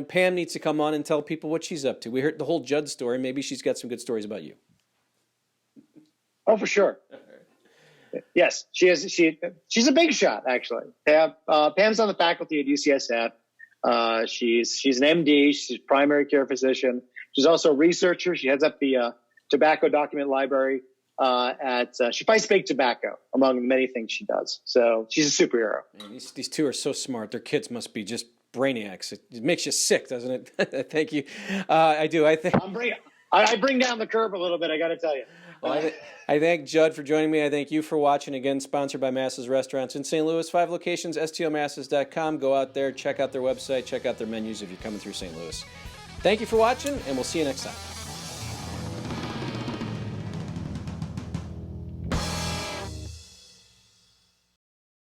Pam needs to come on and tell people what she's up to. We heard the whole Judd story. Maybe she's got some good stories about you. Oh, for sure. Yes, she's a big shot, actually. Pam's on the faculty at UCSF. She's an MD. She's a primary care physician. She's also a researcher. She heads up the tobacco document library she fights big tobacco, among the many ththings she does. So she's a superhero. Man, these two are so smart. Their kids must be just brainiacs. It makes you sick, doesn't it? Thank you. I do. I think I bring down the curve a little bit, I got to tell you. Well, I thank Judd for joining me. I thank you for watching. Again, sponsored by Masses Restaurants in St. Louis. 5 locations, stomasses.com. Go out there, check out their website, check out their menus if you're coming through St. Louis. Thank you for watching, and we'll see you next time.